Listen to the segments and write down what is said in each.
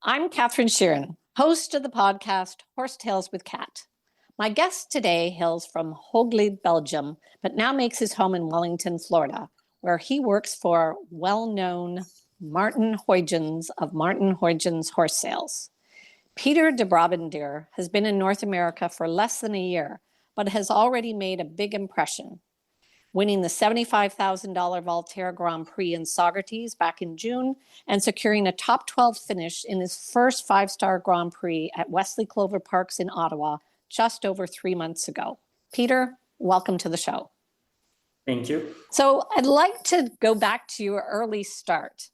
I'm Catherine Sheeran, host of the podcast Horse Tales with Cat. My guest today hails from Hoogland, Belgium, but now makes his home in Wellington, Florida, where he works for well-known Maarten Huygens of Maarten Huygens Horse Sales. Pieter deBrabandere has been in North America for less than a year, but has already made a big impression, winning the $75,000 Voltaire Grand Prix in Saugerties back in June and securing a top 12 finish in his first five-star Grand Prix at Wesley Clover Parks in Ottawa just over 3 months ago. Pieter, welcome to the show. Thank you. So I'd like to go back to your early start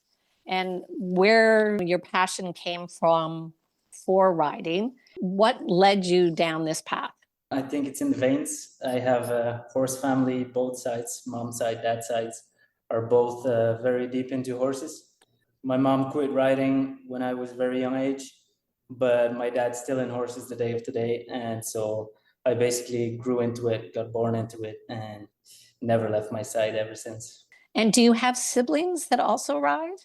and where your passion came from for riding. What led you down this path? I think it's in the veins. I have a horse family, both sides, mom's side, dad's sides, are both very deep into horses. My mom quit riding when I was a very young age, but my dad's still in horses the day of today. And so I basically grew into it, got born into it, and never left my side ever since. And do you have siblings that also ride?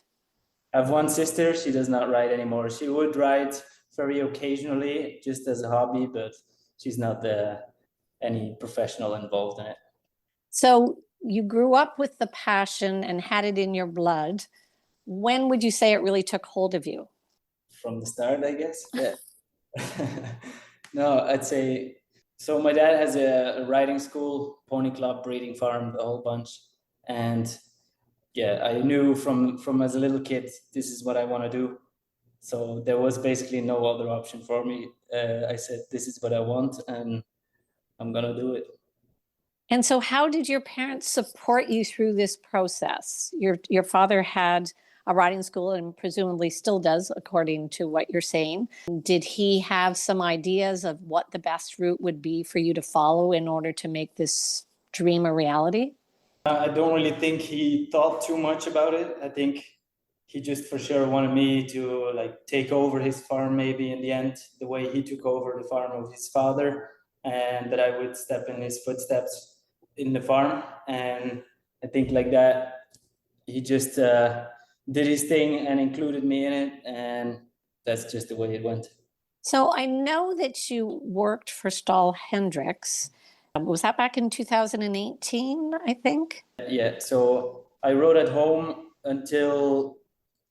I have one sister. She does not ride anymore. She would ride very occasionally, just as a hobby, but she's not any professional involved in it. So you grew up with the passion and had it in your blood. When would you say it really took hold of you? From the start, I guess. Yeah. No, I'd say, so my dad has a riding school, pony club, breeding farm, the whole bunch. And yeah, I knew from as a little kid, this is what I want to do. So there was basically no other option for me. I said, this is what I want, and I'm going to do it. And so how did your parents support you through this process? Your father had a riding school and presumably still does, according to what you're saying. Did he have some ideas of what the best route would be for you to follow in order to make this dream a reality? I don't really think he thought too much about it. I think he just for sure wanted me to take over his farm maybe in the end, the way he took over the farm of his father, and that I would step in his footsteps in the farm. And I think like that, he just did his thing and included me in it. And that's just the way it went. So I know that you worked for Stahl Hendricks. Was that back in 2018, I think? Yeah, so I rode at home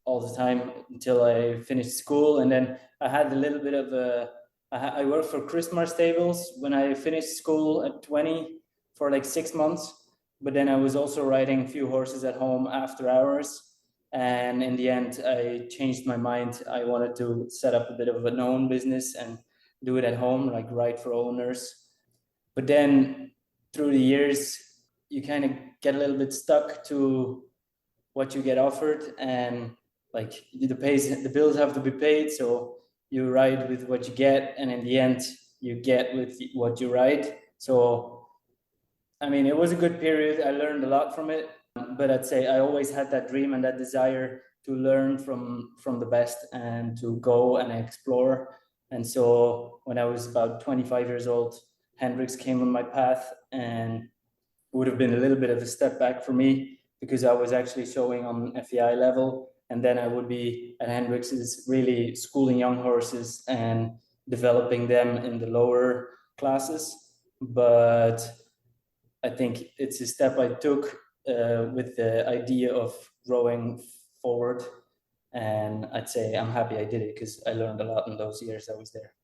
all the time until I finished school. And then I had a little bit of I worked for Christmas stables when I finished school at 20 for 6 months. But then I was also riding a few horses at home after hours. And in the end, I changed my mind. I wanted to set up a bit of an own business and do it at home, ride for owners. But then through the years, you kind of get a little bit stuck to what you get offered, and the bills have to be paid. So you ride with what you get, and in the end, you get with what you ride. So, I mean, it was a good period. I learned a lot from it, but I'd say I always had that dream and that desire to learn from the best and to go and explore. And so when I was about 25 years old, Hendricks came on my path, and it would have been a little bit of a step back for me because I was actually showing on FEI level, and then I would be at Hendricks really schooling young horses and developing them in the lower classes. But I think it's a step I took with the idea of growing forward, and I'd say I'm happy I did it because I learned a lot in those years I was there.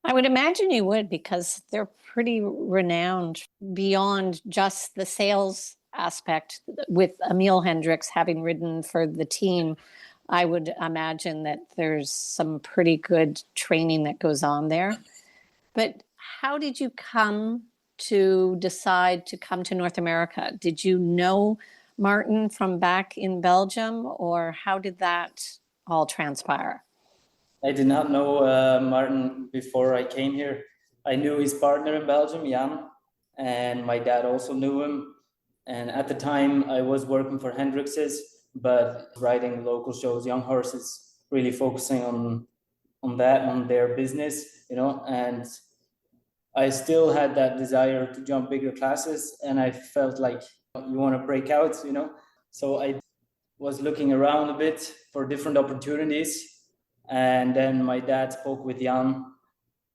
I would imagine you would, because they're pretty renowned beyond just the sales aspect. With Emil Hendricks having ridden for the team, I would imagine that there's some pretty good training that goes on there. But how did you come to decide to come to North America? Did you know Maarten from back in Belgium, or how did that all transpire? I did not know Maarten before I came here. I knew his partner in Belgium, Jan, and my dad also knew him. And at the time, I was working for Hendrix's, but riding local shows, young horses, really focusing on their business, and I still had that desire to jump bigger classes, and I felt like you want to break out, So I was looking around a bit for different opportunities. And then my dad spoke with Jan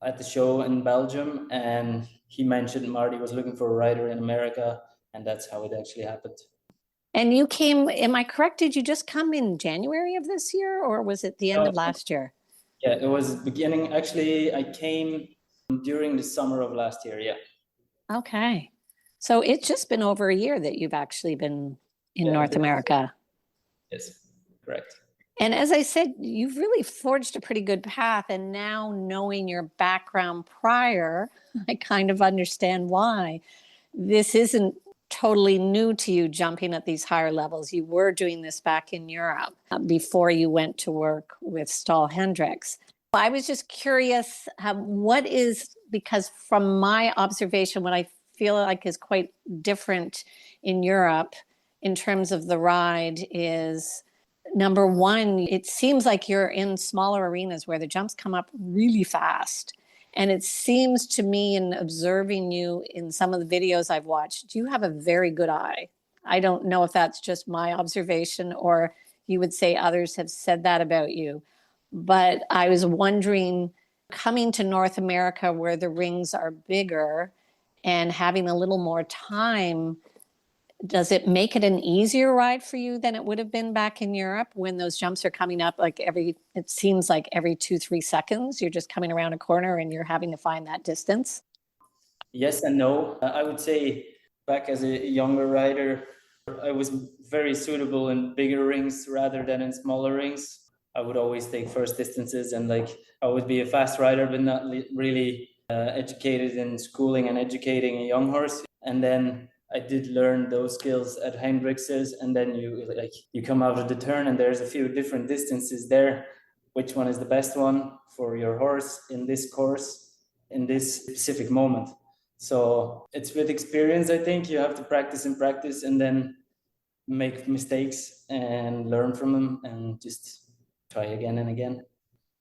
at the show in Belgium, and he mentioned Marty was looking for a rider in America, and that's how it actually happened. And you came, am I correct? Did you just come in January of this year, or was it the end of last year? Yeah, it was beginning. Actually, I came during the summer of last year. Yeah. Okay. So it's just been over a year that you've actually been in North America. Yes, correct. And as I said, you've really forged a pretty good path. And now knowing your background prior, I kind of understand why. This isn't totally new to you jumping at these higher levels. You were doing this back in Europe before you went to work with Stahl Hendricks. I was just curious, what is, because from my observation, what I feel like is quite different in Europe in terms of the ride is, number one, it seems like you're in smaller arenas where the jumps come up really fast. And it seems to me, in observing you in some of the videos I've watched, you have a very good eye. I don't know if that's just my observation or you would say others have said that about you. But I was wondering, coming to North America where the rings are bigger and having a little more time, does it make it an easier ride for you than it would have been back in Europe when those jumps are coming up like it seems like every 2-3 seconds, you're just coming around a corner and you're having to find that distance? Yes and no. I would say back as a younger rider, I was very suitable in bigger rings rather than in smaller rings. I would always take first distances, and I would be a fast rider, but not really educated in schooling and educating a young horse. And then I did learn those skills at Hendrix's, and then you come out of the turn and there's a few different distances there. Which one is the best one for your horse in this course, in this specific moment? So it's with experience, I think. You have to practice and then make mistakes and learn from them and just try again and again.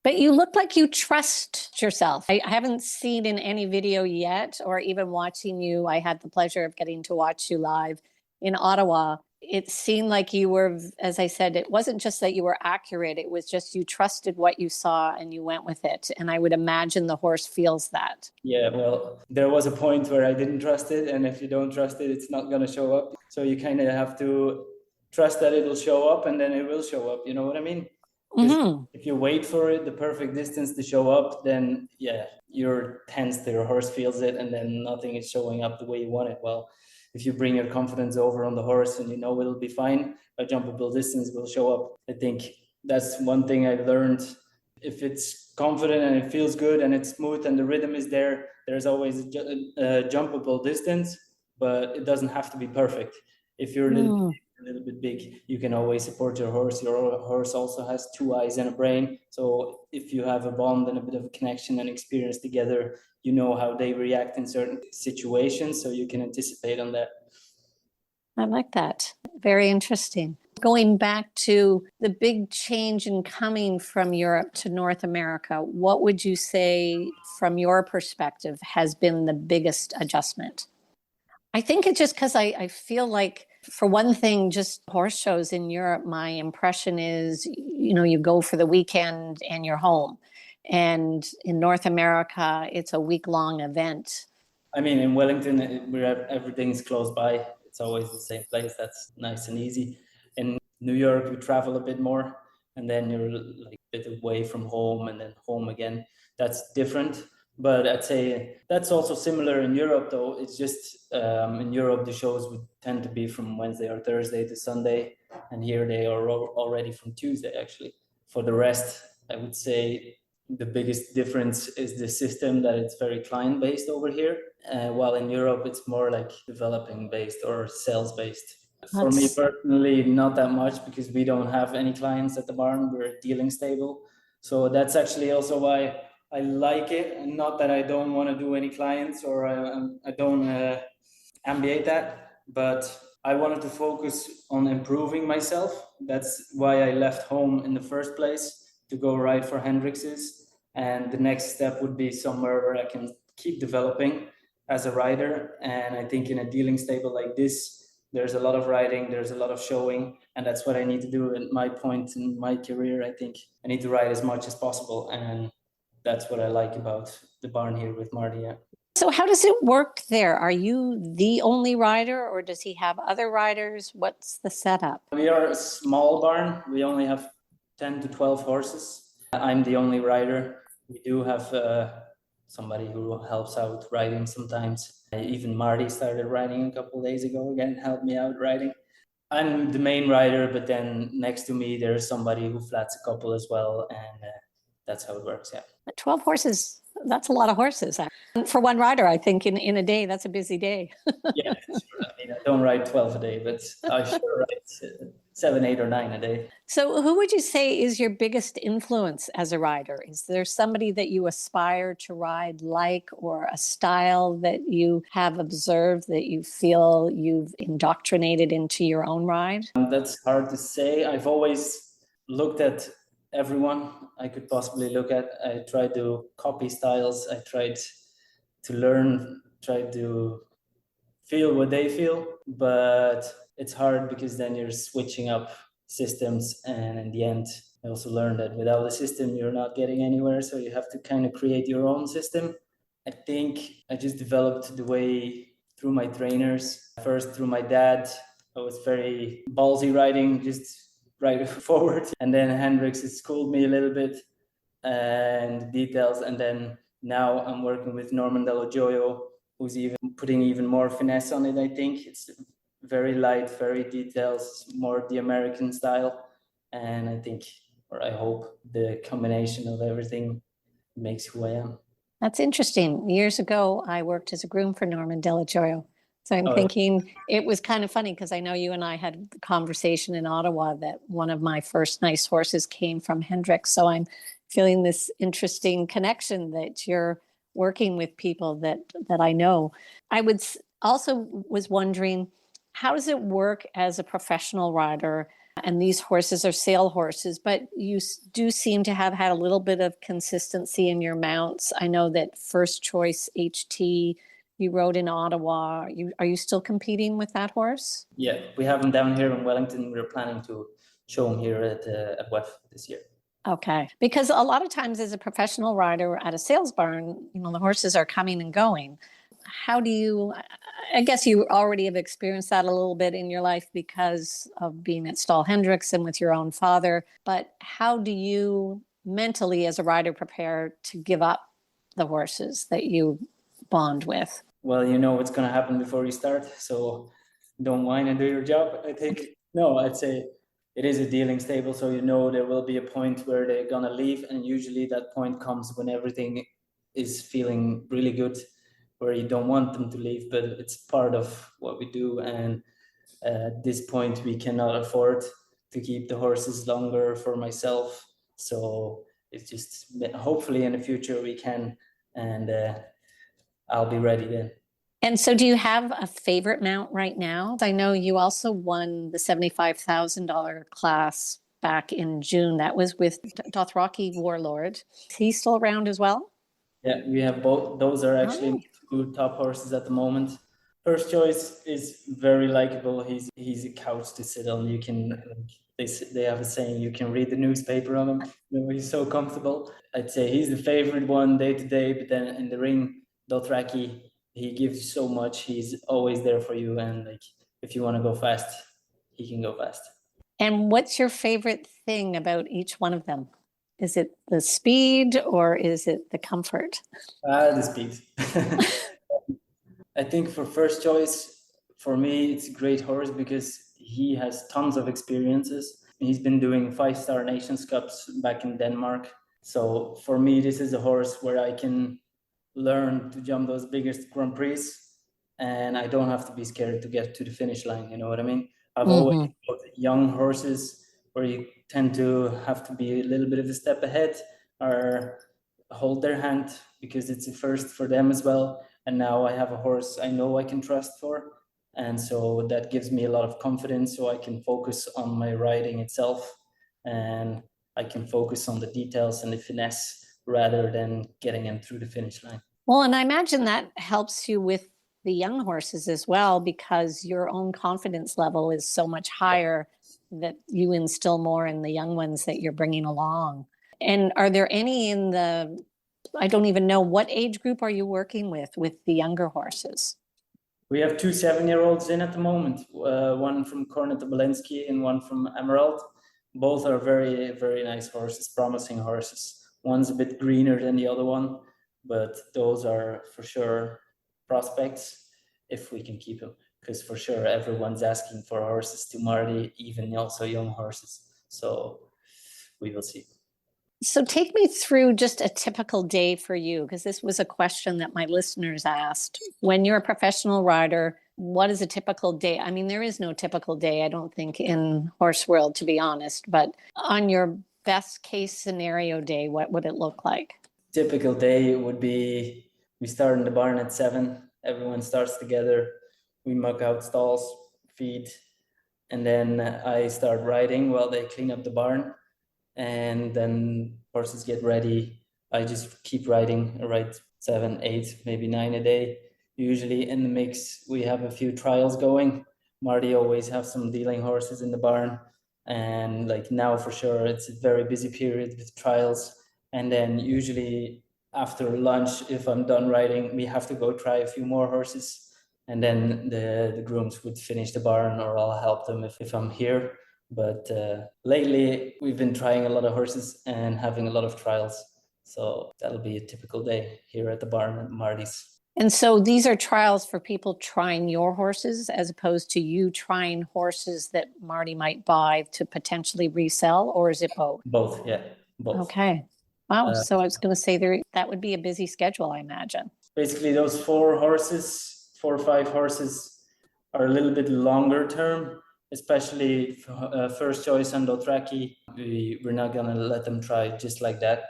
But you look like you trust yourself. I haven't seen in any video yet, or even watching you. I had the pleasure of getting to watch you live in Ottawa. It seemed like you were, as I said, it wasn't just that you were accurate. It was just you trusted what you saw and you went with it. And I would imagine the horse feels that. Yeah, well, there was a point where I didn't trust it. And if you don't trust it, it's not going to show up. So you kind of have to trust that it will show up, and then it will show up. You know what I mean? Mm-hmm. If you wait for it, the perfect distance to show up, then yeah, you're tense, your horse feels it, and then nothing is showing up the way you want it. Well, if you bring your confidence over on the horse and you know it'll be fine, a jumpable distance will show up. I think that's one thing I learned. If it's confident and it feels good and it's smooth and the rhythm is there, there's always a jumpable distance, but it doesn't have to be perfect. If you're a little bit big, you can always support your horse. Your horse also has 2 eyes and a brain. So if you have a bond and a bit of a connection and experience together, you know how they react in certain situations, so you can anticipate on that. I like that. Very interesting. Going back to the big change in coming from Europe to North America, what would you say from your perspective has been the biggest adjustment? I think it's just because I feel like, for one thing, just horse shows in Europe, my impression is, you go for the weekend and you're home. And in North America, it's a week-long event. I mean, in Wellington, everything's close by. It's always the same place. That's nice and easy. In New York, you travel a bit more, and then you're like a bit away from home and then home again. That's different. But I'd say that's also similar in Europe, though. It's just in Europe, the shows would tend to be from Wednesday or Thursday to Sunday. And here they are already from Tuesday, actually. For the rest, I would say the biggest difference is the system, that it's very client-based over here. While in Europe, it's more like developing-based or sales-based. For me personally, not that much, because we don't have any clients at the barn. We're a dealing stable. So that's actually also why I like it, and not that I don't want to do any clients or I don't ambiate that, but I wanted to focus on improving myself. That's why I left home in the first place, to go ride for Hendrix's. And the next step would be somewhere where I can keep developing as a rider. And I think in a dealing stable like this, there's a lot of riding, there's a lot of showing, and that's what I need to do at my point in my career. I think I need to ride as much as possible, and that's what I like about the barn here with Marty. Yeah. So how does it work there? Are you the only rider, or does he have other riders? What's the setup? We are a small barn. We only have 10 to 12 horses. I'm the only rider. We do have somebody who helps out riding sometimes. Even Marty started riding a couple of days ago again, helped me out riding. I'm the main rider, but then next to me there's somebody who flats a couple as well, and that's how it works. Yeah. 12 horses, that's a lot of horses. For one rider, I think in a day, that's a busy day. Yeah, sure. I mean, I don't ride 12 a day, but I sure ride 7, 8, or 9 a day. So who would you say is your biggest influence as a rider? Is there somebody that you aspire to ride like, or a style that you have observed that you feel you've indoctrinated into your own ride? That's hard to say. I've always looked at everyone I could possibly look at. I tried to copy styles. I tried to learn, tried to feel what they feel, but it's hard because then you're switching up systems, and in the end I also learned that without a system you're not getting anywhere, so you have to kind of create your own system. I think I just developed the way through my trainers. First through my dad. I was very ballsy riding, just right forward, and then Hendrix has schooled me a little bit and details, and then now I'm working with Norman Dello Gioio, who's even putting even more finesse on it. I think it's very light, very details, more the American style. And I think, or I hope, the combination of everything makes who I am. That's interesting. Years ago, I worked as a groom for Norman Dello Gioio. So I'm thinking it was kind of funny because I know you and I had a conversation in Ottawa that one of my first nice horses came from Hendrix. So I'm feeling this interesting connection that you're working with people that I know. I would also was wondering, how does it work as a professional rider? And these horses are sale horses, but you do seem to have had a little bit of consistency in your mounts. I know that First Choice HT you rode in Ottawa. Are you still competing with that horse? Yeah, we have him down here in Wellington. We're planning to show him here at WEF this year. Okay. Because a lot of times as a professional rider at a sales barn, the horses are coming and going. How do you, I guess you already have experienced that a little bit in your life because of being at Stall Hendrix and with your own father, but how do you mentally as a rider prepare to give up the horses that you bond with? Well, you know what's going to happen before you start, so don't whine and do your job. I think, no, I'd say it is a dealing stable, so there will be a point where they're going to leave, and usually that point comes when everything is feeling really good, where you don't want them to leave, but it's part of what we do, and at this point we cannot afford to keep the horses longer for myself, so it's just hopefully in the future we can, and I'll be ready then. And so do you have a favorite mount right now? I know you also won the $75,000 class back in June. That was with Dothraki Warlord. Is he still around as well? Yeah, we have both. Those are actually two top horses at the moment. First Choice is very likable. He's a couch to sit on. You can, they have a saying, you can read the newspaper on him. He's so comfortable. I'd say he's the favorite one day to day, but then in the ring, Dothraki, he gives you so much. He's always there for you, and if you want to go fast, he can go fast. And what's your favorite thing about each one of them? Is it the speed or is it the comfort? The speed. I think for First Choice, for me, it's a great horse because he has tons of experiences. He's been doing 5-star Nations Cups back in Denmark. So for me, this is a horse where I can learn to jump those biggest Grand Prix, and I don't have to be scared to get to the finish line. You know what I mean? I've always got young horses where you tend to have to be a little bit of a step ahead or hold their hand because it's a first for them as well. And now I have a horse I know I can trust for. And so that gives me a lot of confidence, so I can focus on my riding itself, and I can focus on the details and the finesse rather than getting him through the finish line. Well, and I imagine that helps you with the young horses as well, because your own confidence level is so much higher that you instill more in the young ones that you're bringing along. And are there any in the, I don't even know, what age group are you working with the younger horses? We have 2 7-year-olds in at the moment, one from Cornet de Belensky and one from Emerald. Both are very, very nice horses, promising horses. One's a bit greener than the other one, but those are for sure prospects if we can keep them, because for sure everyone's asking for horses to Marty, even also young horses. So we will see. So take me through just a typical day for you, because this was a question that my listeners asked. When you're a professional rider, what is a typical day? I mean, there is no typical day, I don't think, in horse world, to be honest, but on your best case scenario day, what would it look like? Typical day would be, we start in the barn at 7, everyone starts together, we muck out stalls, feed, and then I start riding while they clean up the barn. And then horses get ready. I just keep riding. I ride 7, 8, maybe 9 a day. Usually in the mix, we have a few trials going. Marty always have some dealing horses in the barn. And like now for sure, it's a very busy period with trials. And then usually after lunch, if I'm done riding, we have to go try a few more horses. And then the grooms would finish the barn, or I'll help them if I'm here. But lately, we've been trying a lot of horses and having a lot of trials. So that'll be a typical day here at the barn at Marty's. And so these are trials for people trying your horses, as opposed to you trying horses that Marty might buy to potentially resell, or is it both? Both, yeah, both. Okay. Wow. So I was going to say that would be a busy schedule, I imagine. Basically, those 4 or 5 horses are a little bit longer term, especially first choice and Dothraki. We're not going to let them try just like that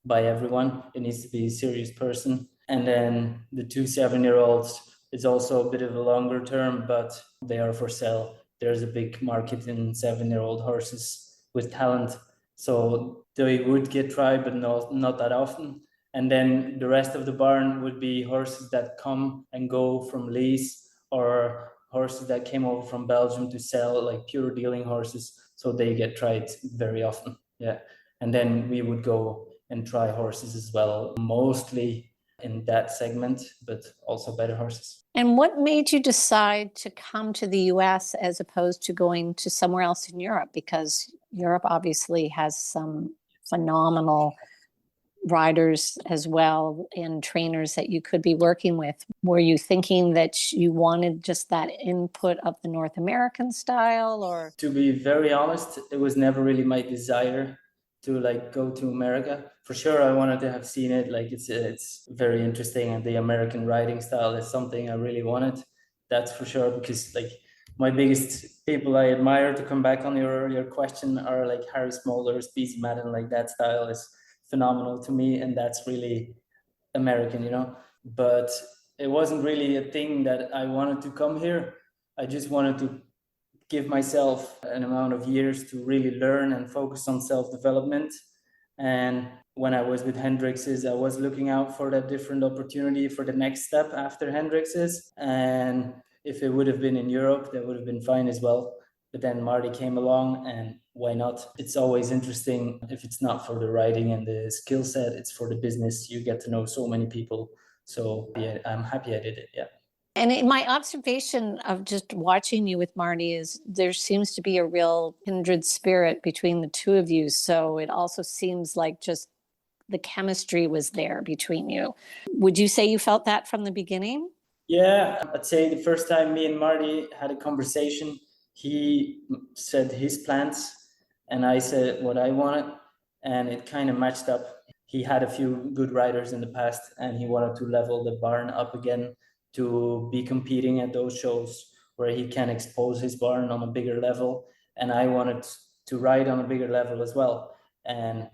by everyone. It needs to be a serious person. And then the 2 7-year-olds is also a bit of a longer term, but they are for sale. There's a big market in 7-year-old horses with talent. So they would get tried, but not that often. And then the rest of the barn would be horses that come and go from lease, or horses that came over from Belgium to sell, like pure dealing horses. So they get tried very often. Yeah. And then we would go and try horses as well, mostly in that segment, but also better horses. And what made you decide to come to the US as opposed to going to somewhere else in Europe? Because Europe obviously has some phenomenal riders as well and trainers that you could be working with. Were you thinking that you wanted just that input of the North American style, or? To be very honest, it was never really my desire to like go to America. For sure, I wanted to have seen it. Like it's very interesting, and the American riding style is something I really wanted. That's for sure, because like my biggest people I admire, to come back on your question, are like Harry Smolders, BC Madden. Like that style is phenomenal to me, and that's really American, you know. But it wasn't really a thing that I wanted to come here. I just wanted to give myself an amount of years to really learn and focus on self-development. And when I was with Hendrix's, I was looking out for that different opportunity for the next step after Hendrix's. And if it would have been in Europe, that would have been fine as well. But then Marty came along, and why not? It's always interesting. If it's not for the riding and the skill set, it's for the business. You get to know so many people. So yeah, I'm happy I did it. Yeah. And my observation of just watching you with Marty is there seems to be a real kindred spirit between the two of you. So it also seems like just the chemistry was there between you. Would you say you felt that from the beginning? Yeah, I'd say the first time me and Marty had a conversation, he said his plans and I said what I wanted, and it kind of matched up. He had a few good riders in the past, and he wanted to level the barn up again to be competing at those shows where he can expose his barn on a bigger level. And I wanted to ride on a bigger level as well. And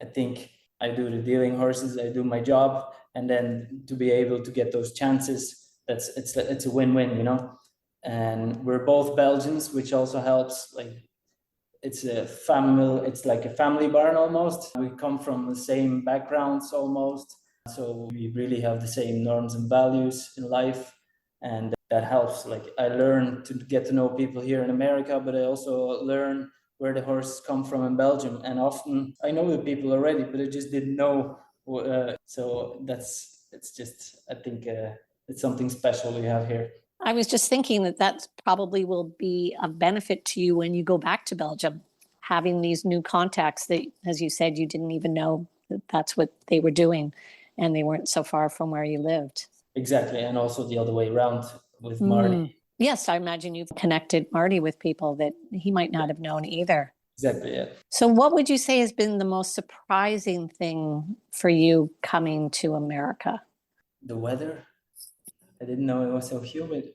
I think I do the dealing horses, I do my job, and then to be able to get those chances, it's a win-win, you know. And we're both Belgians, which also helps. Like it's like a family barn almost. We come from the same backgrounds almost. So we really have the same norms and values in life. And that helps. Like I learn to get to know people here in America, but I also learn where the horses come from in Belgium. And often I know the people already, but I just didn't know. So it's just, I think it's something special we have here. I was just thinking that probably will be a benefit to you when you go back to Belgium, having these new contacts that, as you said, you didn't even know that that's what they were doing and they weren't so far from where you lived. Exactly. And also the other way around with Marty. Yes, I imagine you've connected Marty with people that he might not have known either. Exactly, yeah. So what would you say has been the most surprising thing for you coming to America? The weather. I didn't know it was so humid.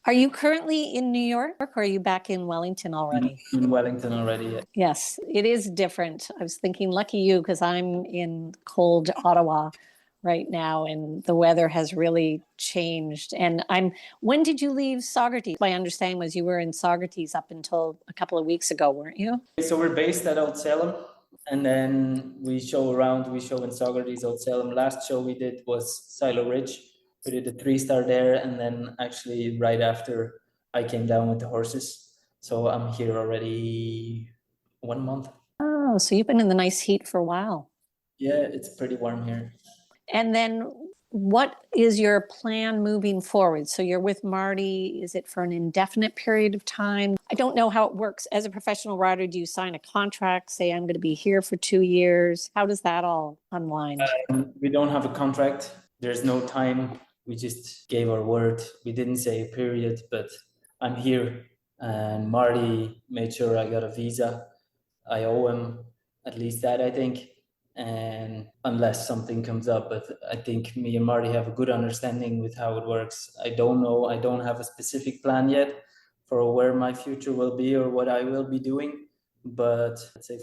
Are you currently in New York or are you back in Wellington already? In Wellington already, yeah. Yes, it is different. I was thinking, lucky you, because I'm in cold Ottawa right now and the weather has really changed. And when did you leave Saugerties? My understanding was you were in Saugerties up until a couple of weeks ago, weren't you? So we're based at Old Salem. And then we show in Saugerties, Old Salem. Last show we did was Silo Ridge. We did a 3-star there. And then actually right after I came down with the horses. So I'm here already 1 month. Oh, so you've been in the nice heat for a while. Yeah, it's pretty warm here. And then what is your plan moving forward? So you're with Marty. Is it for an indefinite period of time? I don't know how it works. As a professional rider, do you sign a contract, say I'm going to be here for 2 years? How does that all unwind? We don't have a contract. There's no time. We just gave our word. We didn't say a period, but I'm here. And Marty made sure I got a visa. I owe him at least that, I think. And unless something comes up, but I think me and Marty have a good understanding with how it works. I don't know. I don't have a specific plan yet for where my future will be or what I will be doing. But I'd say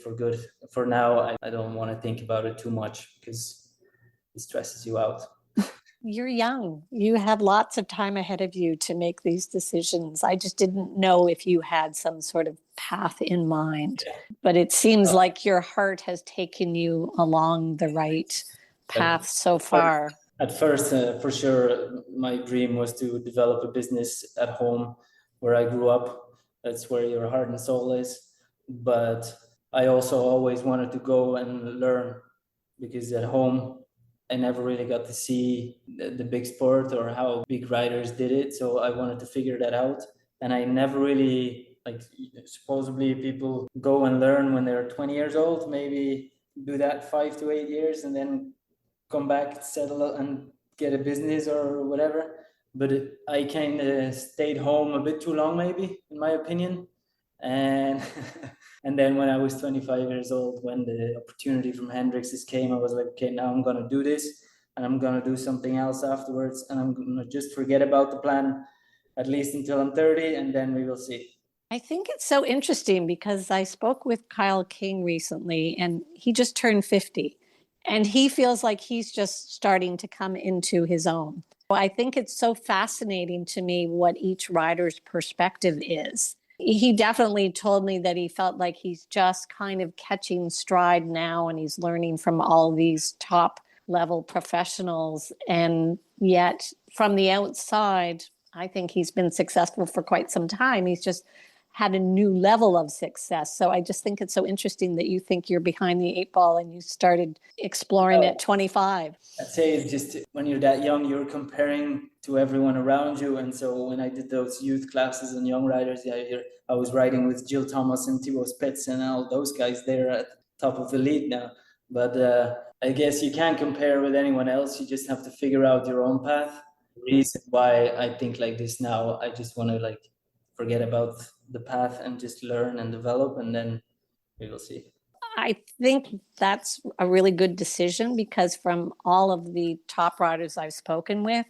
for now, I don't want to think about it too much because it stresses you out. You're young. You have lots of time ahead of you to make these decisions. I just didn't know if you had some sort of path in mind. But it seems like your heart has taken you along the right path so far. At first, for sure, my dream was to develop a business at home where I grew up. That's where your heart and soul is. But I also always wanted to go and learn because at home, I never really got to see the big sport or how big riders did it. So I wanted to figure that out. And I never really, supposedly people go and learn when they're 20 years old, maybe do that 5 to 8 years and then come back, settle and get a business or whatever. But I kind of stayed home a bit too long, maybe, in my opinion. And and then when I was 25 years old, when the opportunity from Hendrix's came, I was like, okay, now I'm going to do this and I'm going to do something else afterwards. And I'm going to just forget about the plan, at least until I'm 30, and then we will see. I think it's so interesting because I spoke with Kyle King recently and he just turned 50 and he feels like he's just starting to come into his own. I think it's so fascinating to me what each rider's perspective is. He definitely told me that he felt like he's just kind of catching stride now and he's learning from all these top level professionals. And yet from the outside, I think he's been successful for quite some time. He's just had a new level of success. So I just think it's so interesting that you think you're behind the 8 ball and you started exploring at 25. I'd say it's just when you're that young, you're comparing to everyone around you. And so when I did those youth classes and young riders, I was riding with Jill Thomas and Thibaut Spitz and all those guys there at the top of the league now. But I guess you can't compare with anyone else. You just have to figure out your own path. The reason why I think like this now, I just want to forget about the path and just learn and develop, and then we will see. I think that's a really good decision because from all of the top riders I've spoken with,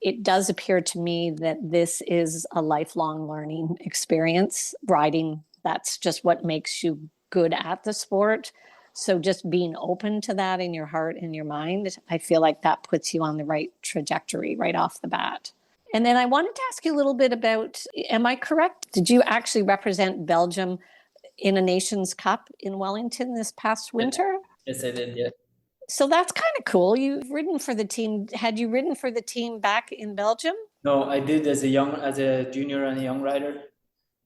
it does appear to me that this is a lifelong learning experience. Riding, that's just what makes you good at the sport. So just being open to that in your heart and your mind, I feel like that puts you on the right trajectory right off the bat. And then I wanted to ask you a little bit about, am I correct? Did you actually represent Belgium in a Nations Cup in Wellington this past winter? Yes, I did, yeah. So that's kind of cool. You've ridden for the team. Had you ridden for the team back in Belgium? No, I did as a junior and a young rider,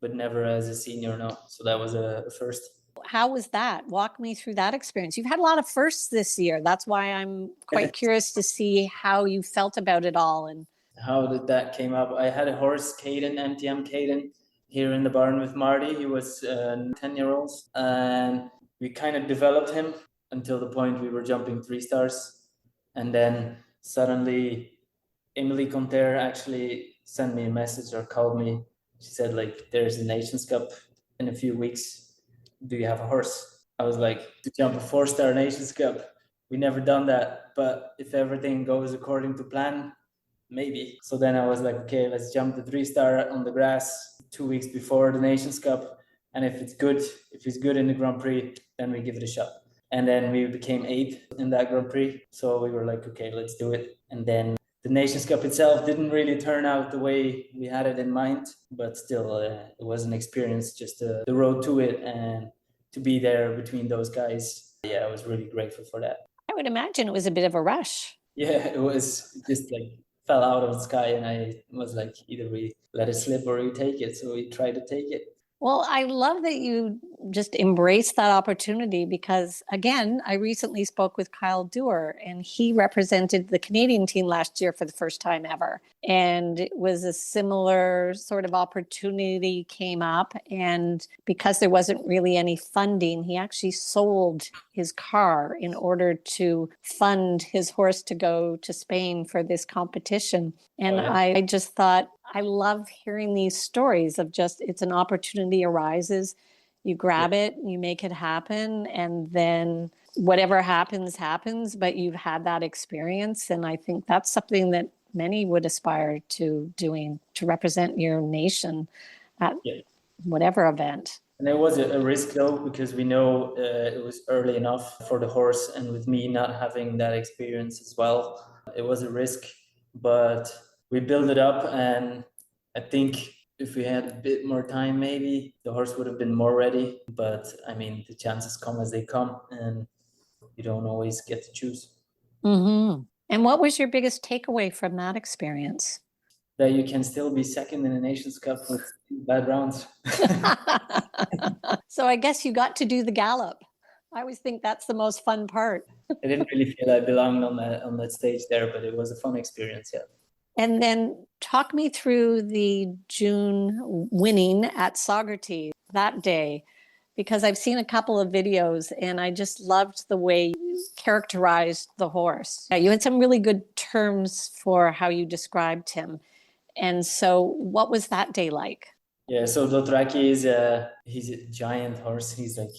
but never as a senior. No, so that was a first. How was that? Walk me through that experience. You've had a lot of firsts this year. That's why I'm quite curious to see how you felt about it all. And how did that came up? I had a horse, Caden, MTM Caden, here in the barn with Marty. He was 10-year-old, and we kind of developed him until the point we were jumping 3 stars. And then suddenly Emily Conter actually sent me a message or called me. She said, like, there's a Nations Cup in a few weeks. Do you have a horse? I was like, to jump a 4-star Nations Cup. We never done that. But if everything goes according to plan, maybe. So then I was like, okay, let's jump the 3-star on the grass 2 weeks before the Nations Cup. And if he's good in the Grand Prix, then we give it a shot. And then we became 8th in that Grand Prix. So we were like, okay, let's do it. And then the Nations Cup itself didn't really turn out the way we had it in mind, but still it was an experience, just the road to it and to be there between those guys. Yeah, I was really grateful for that. I would imagine it was a bit of a rush. Yeah, it was just like fell out of the sky, and I was like, either we let it slip or we take it. So we tried to take it. Well, I love that you just embrace that opportunity because, again, I recently spoke with Kyle Dewar, and he represented the Canadian team last year for the first time ever. And it was a similar sort of opportunity came up. And because there wasn't really any funding, he actually sold his car in order to fund his horse to go to Spain for this competition. And I just thought, I love hearing these stories of just, it's an opportunity arises, you grab it, you make it happen, and then whatever happens, happens, but you've had that experience. And I think that's something that many would aspire to doing, to represent your nation at whatever event. And it was a risk though, because we know it was early enough for the horse, and with me not having that experience as well, it was a risk, but we built it up, and I think if we had a bit more time, maybe the horse would have been more ready. But I mean, the chances come as they come, and you don't always get to choose. Mm-hmm. And what was your biggest takeaway from that experience? That you can still be second in a Nations Cup with 2 bad rounds. So I guess you got to do the gallop. I always think that's the most fun part. I didn't really feel I belonged on that stage there, but it was a fun experience, yeah. And then talk me through the June winning at Saugerties that day, because I've seen a couple of videos and I just loved the way you characterized the horse. You had some really good terms for how you described him. And so what was that day like? Yeah, so Dothraki he's a giant horse. He's like,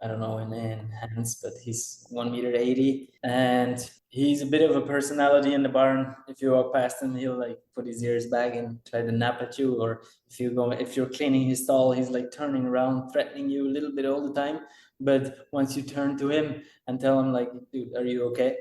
I don't know in hands, but he's 1.80 m, and he's a bit of a personality in the barn. If you walk past him, he'll like put his ears back and try to nap at you. Or if you're cleaning his stall, he's like turning around, threatening you a little bit all the time. But once you turn to him and tell him like, dude, are you okay?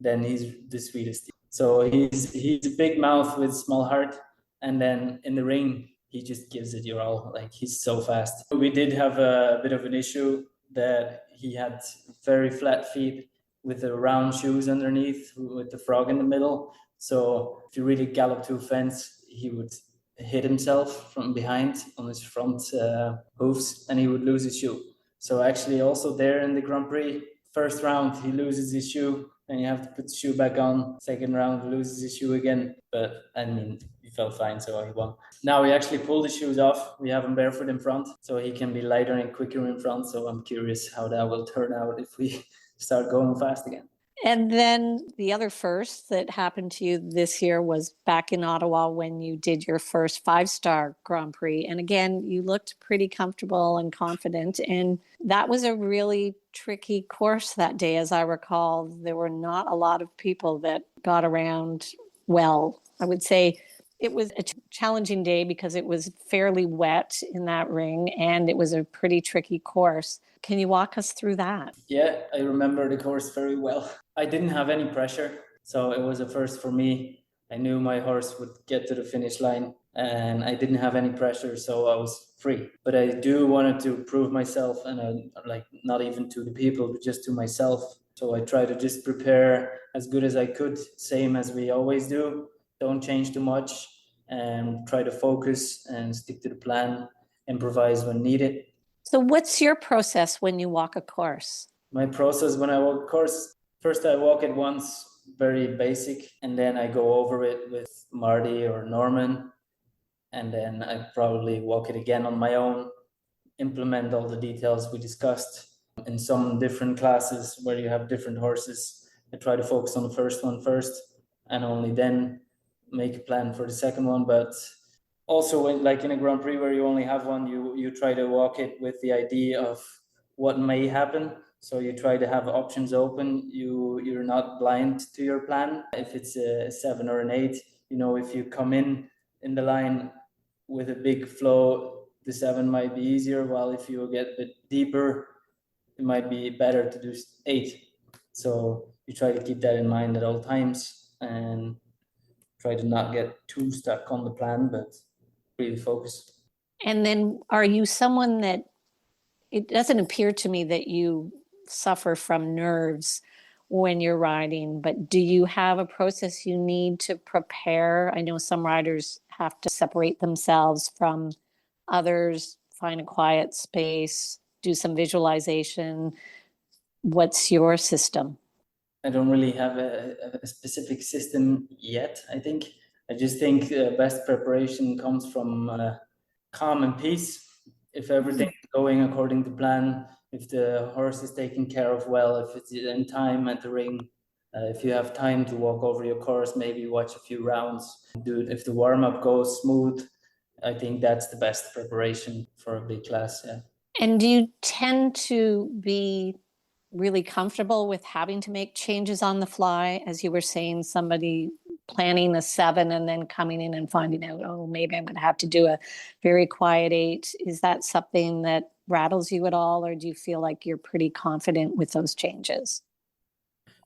Then he's the sweetest. So he's a big mouth with small heart, and then in the ring, he just gives it your all. Like, he's so fast. We did have a bit of an issue that he had very flat feet with the round shoes underneath with the frog in the middle. So if you really gallop to a fence, he would hit himself from behind on his front hooves, and he would lose his shoe. So actually also there in the Grand Prix, first round, he loses his shoe, and you have to put the shoe back on. Second round, he loses his shoe again. But I mean, he felt fine, so he won. Now we actually pull the shoes off. We have him barefoot in front, so he can be lighter and quicker in front. So I'm curious how that will turn out if we start going fast again. And then the other first that happened to you this year was back in Ottawa when you did your first 5-star Grand Prix. And again, you looked pretty comfortable and confident. And that was a really tricky course that day. As I recall, there were not a lot of people that got around well. I would say it was a challenging day because it was fairly wet in that ring, and it was a pretty tricky course. Can you walk us through that? Yeah, I remember the course very well. I didn't have any pressure, so it was a first for me. I knew my horse would get to the finish line, and I didn't have any pressure, so I was free. But I do wanted to prove myself, and like not even to the people, but just to myself, So I try to just prepare as good as I could, same as we always do. Don't change too much and try to focus and stick to the plan, improvise when needed. So what's your process when you walk a course? My process when I walk a course, first I walk it once, very basic, and then I go over it with Marty or Norman, and then I probably walk it again on my own, implement all the details we discussed. In some different classes where you have different horses, I try to focus on the first one first and only then make a plan for the second one. But also like in a Grand Prix where you only have one, you try to walk it with the idea of what may happen. So you try to have options open. You're not blind to your plan. If it's a 7 or an 8, if you come in the line with a big flow, the 7 might be easier, while if you get a bit deeper, it might be better to do 8. So you try to keep that in mind at all times and try to not get too stuck on the plan, but really focus. And then are you someone that, it doesn't appear to me that you suffer from nerves when you're riding, but do you have a process you need to prepare? I know some riders have to separate themselves from others, find a quiet space, do some visualization. What's your system? I don't really have a specific system yet, I think. I just think best preparation comes from calm and peace. If everything's going according to plan, if the horse is taken care of well, if it's in time at the ring, if you have time to walk over your course, maybe watch a few rounds, if the warm-up goes smooth, I think that's the best preparation for a big class, yeah. And do you tend to be really comfortable with having to make changes on the fly? As you were saying, somebody planning a 7 and then coming in and finding out, oh, maybe I'm going to have to do a very quiet 8. Is that something that rattles you at all, or do you feel like you're pretty confident with those changes?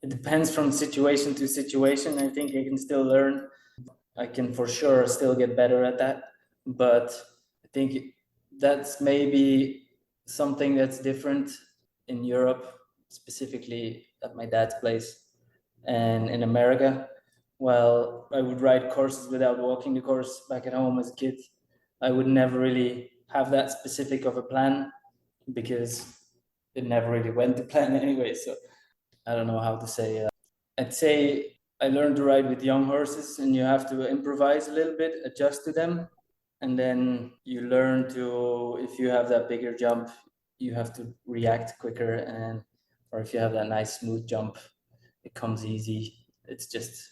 It depends from situation to situation. I think I can still learn. I can for sure still get better at that. But I think that's maybe something that's different in Europe, specifically at my dad's place, and in America. Well, I would ride courses without walking the course back at home as a kid. I would never really have that specific of a plan because it never really went to plan anyway. So I don't know how to say. I'd say I learned to ride with young horses, and you have to improvise a little bit, adjust to them. And then you learn to, if you have that bigger jump, you have to react quicker. Or if you have that nice smooth jump, it comes easy. It's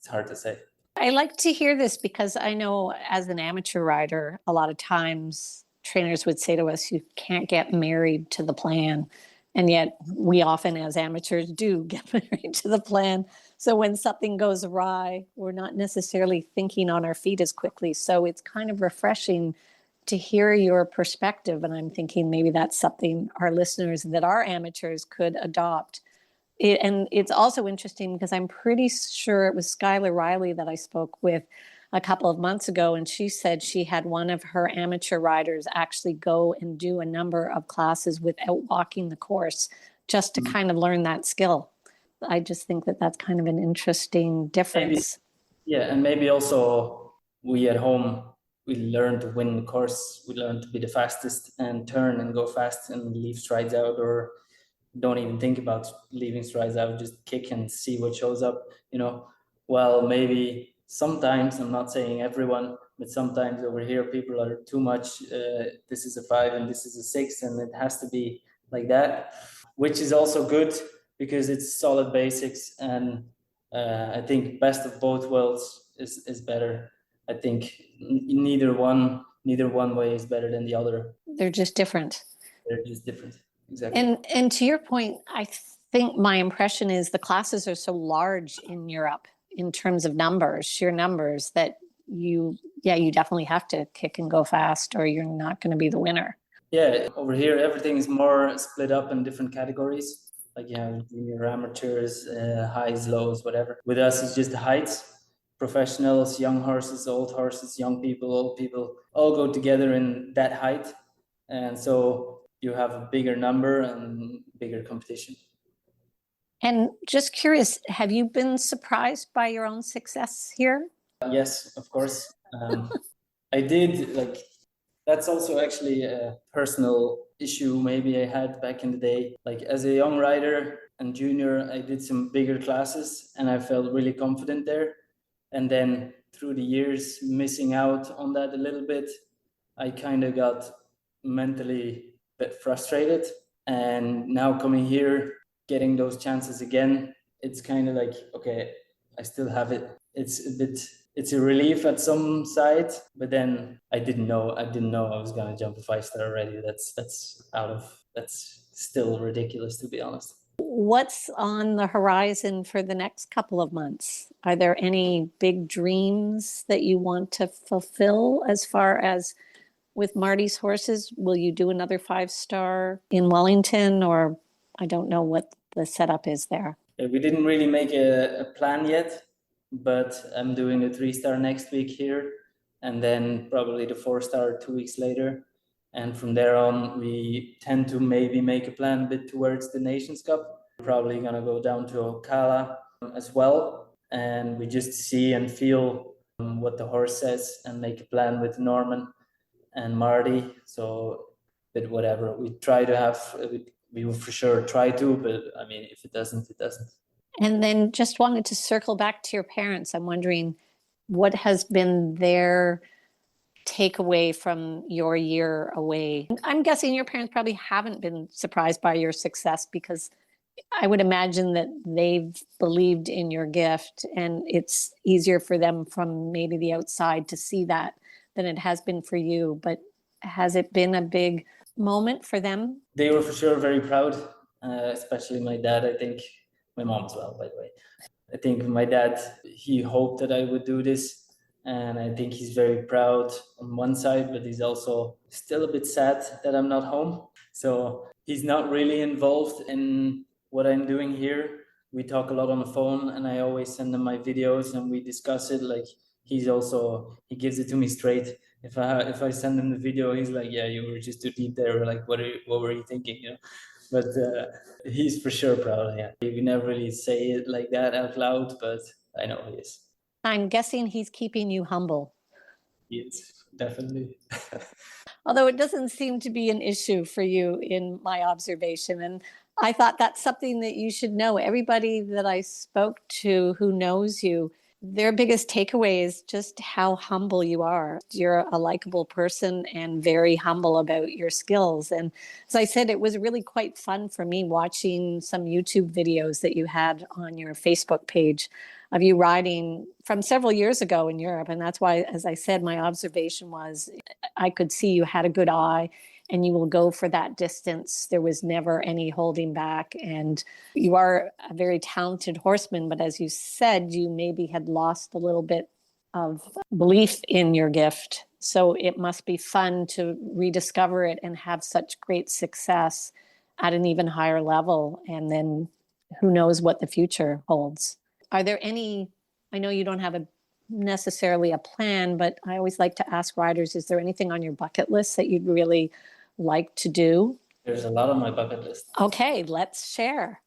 hard to say. I like to hear this because I know as an amateur rider, a lot of times trainers would say to us, you can't get married to the plan. And yet we often as amateurs do get married to the plan. So when something goes awry, we're not necessarily thinking on our feet as quickly. So it's kind of refreshing to hear your perspective. And I'm thinking maybe that's something our listeners that are amateurs could adopt. And it's also interesting because I'm pretty sure it was Skylar Riley that I spoke with a couple of months ago, and she said she had one of her amateur riders actually go and do a number of classes without walking the course just to kind of learn that skill. I just think that that's kind of an interesting difference. Maybe, yeah, and maybe also we at home, we learn to win the course. We learn to be the fastest and turn and go fast and leave strides out, or don't even think about leaving strides out, just kick and see what shows up, Well, maybe sometimes, I'm not saying everyone, but sometimes over here people are too much, this is a 5 and this is a 6 and it has to be like that, which is also good because it's solid basics. And I think best of both worlds is better. I think neither one way is better than the other. They're just different. They're just different. Exactly. And to your point, I think my impression is the classes are so large in Europe in terms of numbers, sheer numbers, that you definitely have to kick and go fast or you're not going to be the winner. Yeah, over here everything is more split up in different categories. Like you have junior, amateurs, highs, lows, whatever. With us, it's just the heights. Professionals, young horses, old horses, young people, old people, all go together in that height. And so you have a bigger number and bigger competition. And just curious, have you been surprised by your own success here? Yes, of course. I did, like, that's also actually a personal issue maybe I had back in the day. Like as a young rider and junior, I did some bigger classes and I felt really confident there. And then through the years, missing out on that a little bit, I kind of got mentally a bit frustrated. And now coming here, getting those chances again, it's kind of like, okay, I still have it. It's a relief at some side, but then I didn't know I was gonna jump a 5-star already. That's still ridiculous, to be honest. What's on the horizon for the next couple of months? Are there any big dreams that you want to fulfill as far as with Marty's horses? Will you do another 5-star in Wellington, or I don't know what the setup is there? We didn't really make a plan yet, but I'm doing a 3-star next week here, and then probably the 4-star 2 weeks later. And from there on, we tend to maybe make a plan a bit towards the Nations Cup. We're probably gonna go down to Ocala as well, and we just see and feel what the horse says and make a plan with Norman and Marty. So, but whatever, we try to have, we will for sure try to, but I mean, if it doesn't, it doesn't. And then just wanted to circle back to your parents. I'm wondering what has been their takeaway from your year away. I'm guessing your parents probably haven't been surprised by your success, because I would imagine that they've believed in your gift, and it's easier for them from maybe the outside to see that than it has been for you. But has it been a big moment for them? They were for sure very proud, especially my dad, I think. My mom as well, by the way. I think my dad, he hoped that I would do this, and I think he's very proud on one side, but he's also still a bit sad that I'm not home. So he's not really involved in what I'm doing here. We talk a lot on the phone, and I always send him my videos and we discuss it. Like he gives it to me straight. If I send him the video, he's like, "Yeah, you were just too deep there." Like, what were you thinking? You know. But he's for sure proud. Yeah, we never really say it like that out loud, but I know he is. I'm guessing he's keeping you humble. He is, definitely. Although it doesn't seem to be an issue for you in my observation. And I thought that's something that you should know. Everybody that I spoke to who knows you, their biggest takeaway is just how humble you are. You're a likable person and very humble about your skills. And as I said, it was really quite fun for me watching some YouTube videos that you had on your Facebook page of you riding from several years ago in Europe. And that's why, as I said, my observation was I could see you had a good eye and you will go for that distance. There was never any holding back. And you are a very talented horseman. But as you said, you maybe had lost a little bit of belief in your gift. So it must be fun to rediscover it and have such great success at an even higher level. And then who knows what the future holds. Are there any, I know you don't have necessarily a plan, but I always like to ask riders, is there anything on your bucket list that you'd really like to do? There's a lot on my bucket list. Okay, let's share.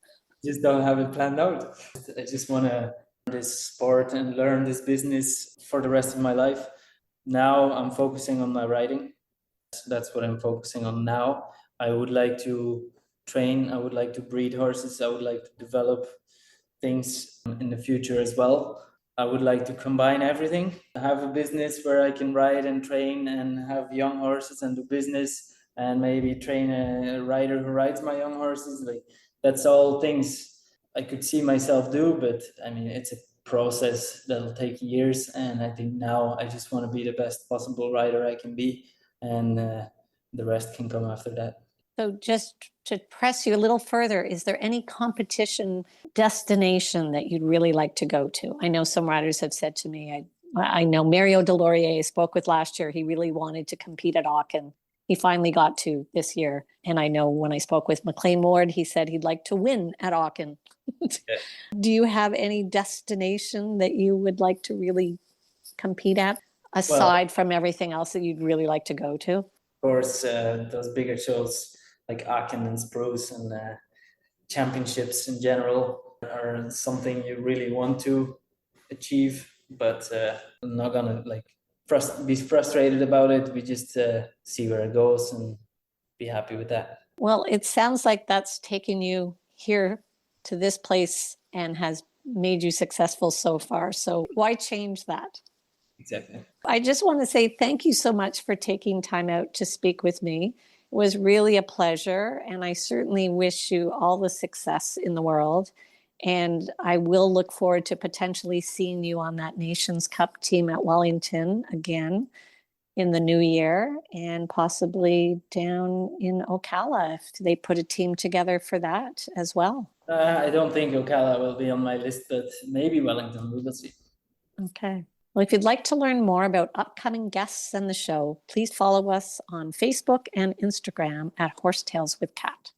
Just don't have it planned out. I just want to learn this sport and learn this business for the rest of my life. Now I'm focusing on my riding. That's what I'm focusing on now. I would like to train. I would like to breed horses. I would like to develop things in the future as well. I would like to combine everything, have a business where I can ride and train and have young horses and do business and maybe train a rider who rides my young horses. Like that's all things I could see myself do, but I mean, it's a process that'll take years. And I think now I just want to be the best possible rider I can be, and the rest can come after that. So just to press you a little further, is there any competition destination that you'd really like to go to? I know some riders have said to me, I know Mario Delorier I spoke with last year. He really wanted to compete at Aachen. He finally got to this year. And I know when I spoke with McLean Ward, he said he'd like to win at Aachen. Do you have any destination that you would like to really compete at, aside from everything else that you'd really like to go to? Of course, those bigger shows like Aachen and Spruce and championships in general. are something you really want to achieve, but I'm not gonna be frustrated about it. We just see where it goes and be happy with that. Well, it sounds like that's taken you here to this place and has made you successful so far. So why change that? Exactly. I just want to say thank you so much for taking time out to speak with me. It was really a pleasure, and I certainly wish you all the success in the world. And I will look forward to potentially seeing you on that Nations Cup team at Wellington again in the new year, and possibly down in Ocala if they put a team together for that as well. I don't think Ocala will be on my list, but maybe Wellington. We will see. Okay. Well, if you'd like to learn more about upcoming guests and the show, please follow us on Facebook and Instagram at Horse Tales with Cat.